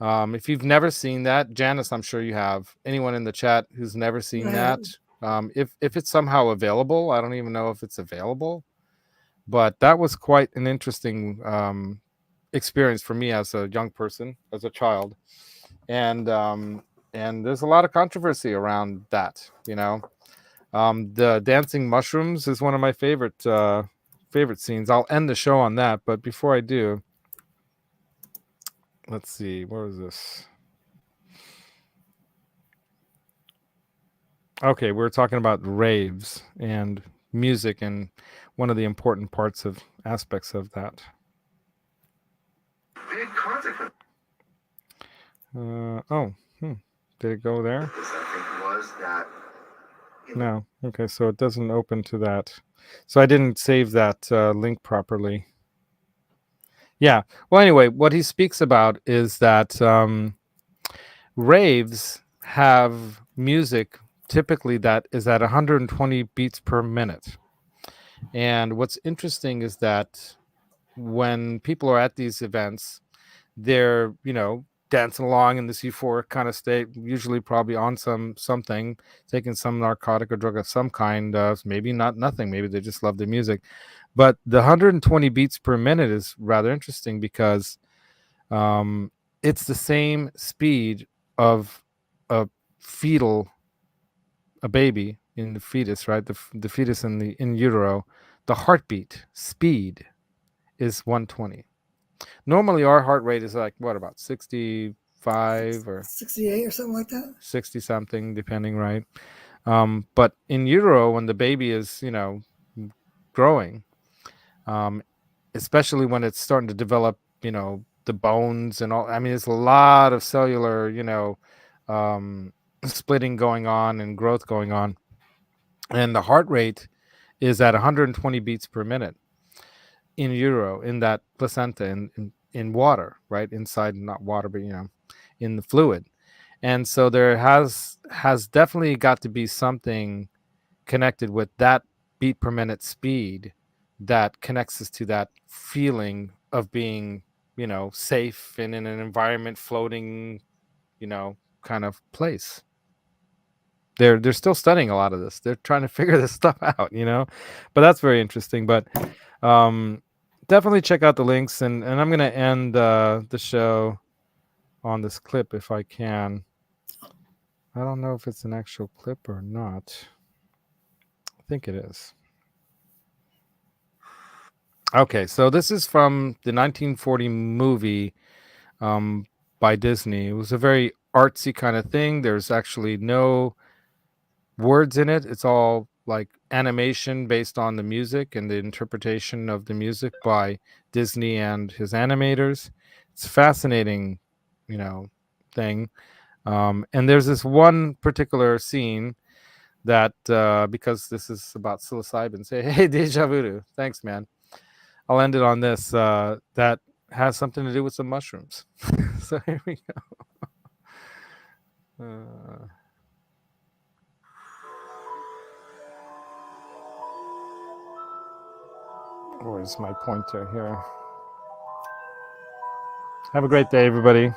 If you've never seen that, Janice, I'm sure you have. Anyone in the chat who's never seen that? If it's somehow available, I don't even know if it's available, but that was quite an interesting experience for me as a young person, as a child, and there's a lot of controversy around that. The dancing mushrooms is one of my favorite scenes. I'll end the show on that, but before I do, let's see, where is this? Okay, we're talking about raves and music, and one of the important aspects of that. Big consequence. Did it go there? I think was that. No. Okay, so it doesn't open to that. So I didn't save that link properly. Yeah. Well, anyway, what he speaks about is that raves have music typically that is at 120 beats per minute. And what's interesting is that when people are at these events, they're, dancing along in this euphoric kind of state, usually probably on something, taking some narcotic or drug of some kind, maybe not nothing, maybe they just love the music. But the 120 beats per minute is rather interesting because it's the same speed of a baby in the fetus, right? The fetus in utero, the heartbeat speed is 120. Normally our heart rate is like about 65 or 68 or something like that, 60 something depending, right? But in utero, when the baby is growing, especially when it's starting to develop the bones and all, I mean, there's a lot of cellular splitting going on and growth going on, and the heart rate is at 120 beats per minute in utero, in that placenta, in water, right inside, not water, but in the fluid. And so there has definitely got to be something connected with that beat per minute speed that connects us to that feeling of being safe and in an environment, floating kind of place. They're still studying a lot of this. They're trying to figure this stuff out, but that's very interesting. But definitely check out the links, and I'm going to end the show on this clip if I can. I don't know if it's an actual clip or not. I think it is. Okay, so this is from the 1940 movie by Disney. It was a very artsy kind of thing. There's actually no words in it. It's all like animation based on the music and the interpretation of the music by Disney and his animators. It's a fascinating, thing. And there's this one particular scene that because this is about psilocybin. Hey, deja vu. Thanks, man. I'll end it on this. That has something to do with some mushrooms. So here we go. Where's my pointer here? Have a great day, everybody.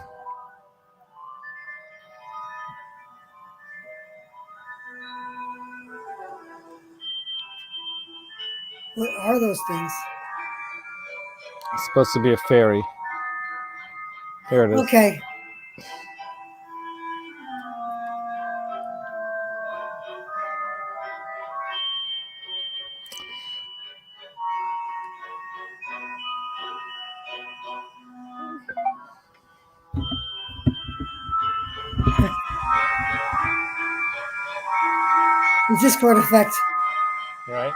What are those things? It's supposed to be a fairy. Here it is. Okay. The Discord effect. Right.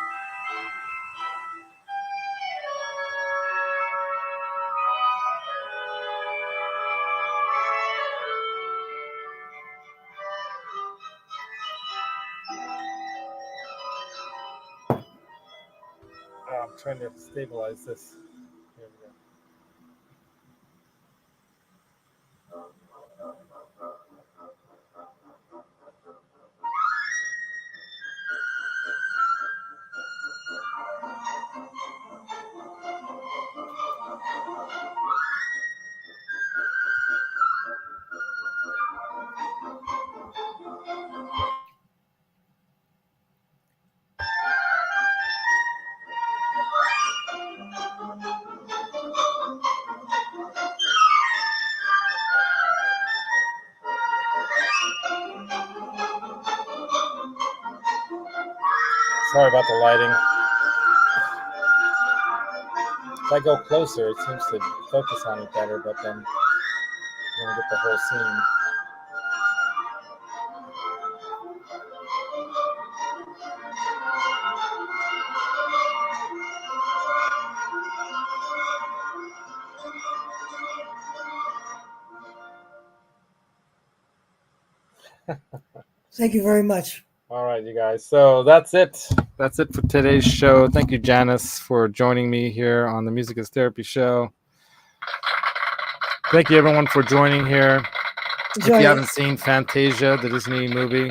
I'm trying to stabilize this. Here we go. Sorry about the lighting. If I go closer, it seems to focus on it better, but then you're going to get the whole scene. Thank you very much. All right, you guys. So that's it. That's it for today's show. Thank you, Janice, for joining me here on the Music is Therapy show. Thank you, everyone, for joining here. Enjoy If you it. haven't seen Fantasia, the Disney movie,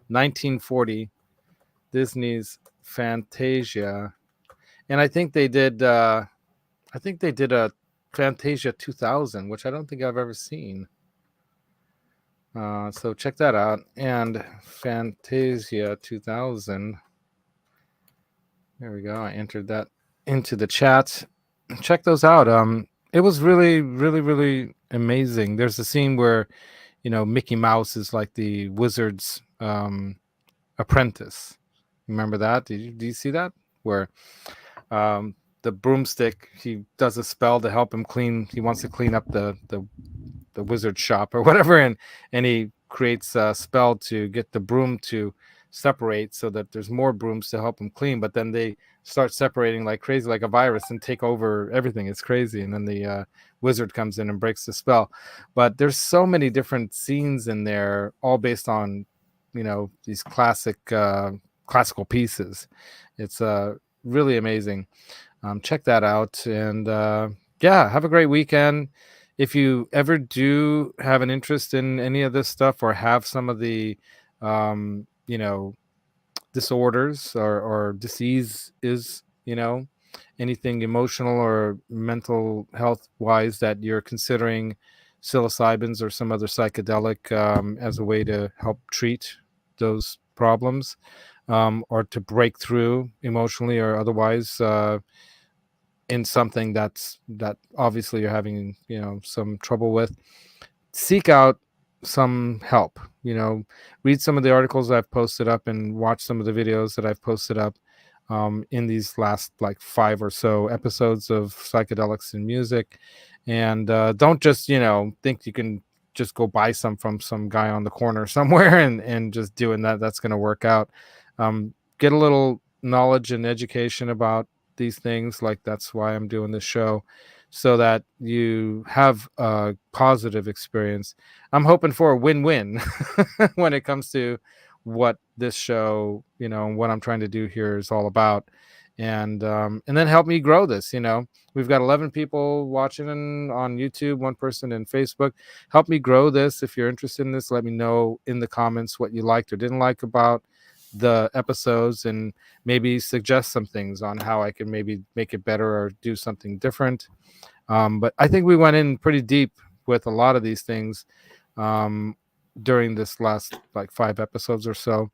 1940, Disney's Fantasia, and I think they did a Fantasia 2000, which I don't think I've ever seen. So check that out. And Fantasia 2000. There we go. I entered that into the chat. Check those out. It was really, really, really amazing. There's a scene where, Mickey Mouse is like the wizard's apprentice. Remember that? Do you see that? Where the broomstick, he does a spell to help him clean. He wants to clean up the wizard shop or whatever, and he creates a spell to get the broom to separate so that there's more brooms to help him clean, but then they start separating like crazy, like a virus, and take over everything. It's crazy. And then the wizard comes in and breaks the spell. But there's so many different scenes in there, all based on these classical pieces. It's really amazing. Check that out. And have a great weekend. If you ever do have an interest in any of this stuff, or have some of the disorders or disease is, anything emotional or mental health wise that you're considering psilocybins or some other psychedelic as a way to help treat those problems, or to break through emotionally or otherwise in something that obviously you're having some trouble with, seek out some help. Read some of the articles I've posted up and watch some of the videos that I've posted up in these last like 5 or so episodes of psychedelics and music. And don't just think you can just go buy some from some guy on the corner somewhere and just doing that. That's going to work out. Get a little knowledge and education about these things. Like that's why I'm doing this show, so that you have a positive experience. I'm hoping for a win-win when it comes to what this show, what I'm trying to do here is all about. And then help me grow this. We've got 11 people watching on YouTube, one person in Facebook. Help me grow this. If you're interested in this, let me know in the comments what you liked or didn't like about the episodes, and maybe suggest some things on how I can maybe make it better or do something different. But I think we went in pretty deep with a lot of these things during this last 5 episodes or so.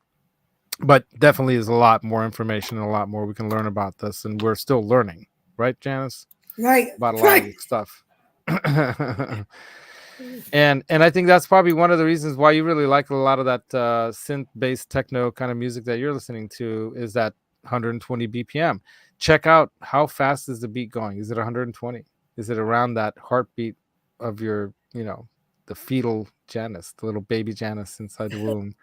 But definitely is a lot more information and a lot more we can learn about this, and we're still learning, right, Janice? Right. About a lot of this stuff. And I think that's probably one of the reasons why you really like a lot of that synth-based techno kind of music that you're listening to, is that 120 BPM. Check out how fast is the beat going. Is it 120? Is it around that heartbeat of your, the fetal Janice, the little baby Janice inside the womb?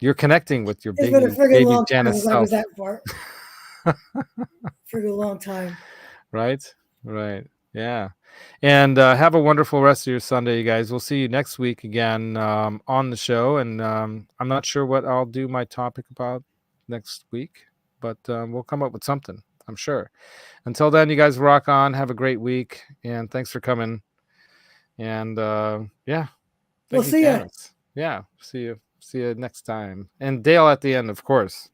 You're connecting with your baby Janice self. I was that part. For a long time. Right. Yeah. And have a wonderful rest of your Sunday, you guys. We'll see you next week again on the show. And I'm not sure what I'll do my topic about next week, but we'll come up with something, I'm sure. Until then, you guys rock on. Have a great week. And thanks for coming. And yeah. We'll see you. Yeah. See you next time. And Dale at the end, of course.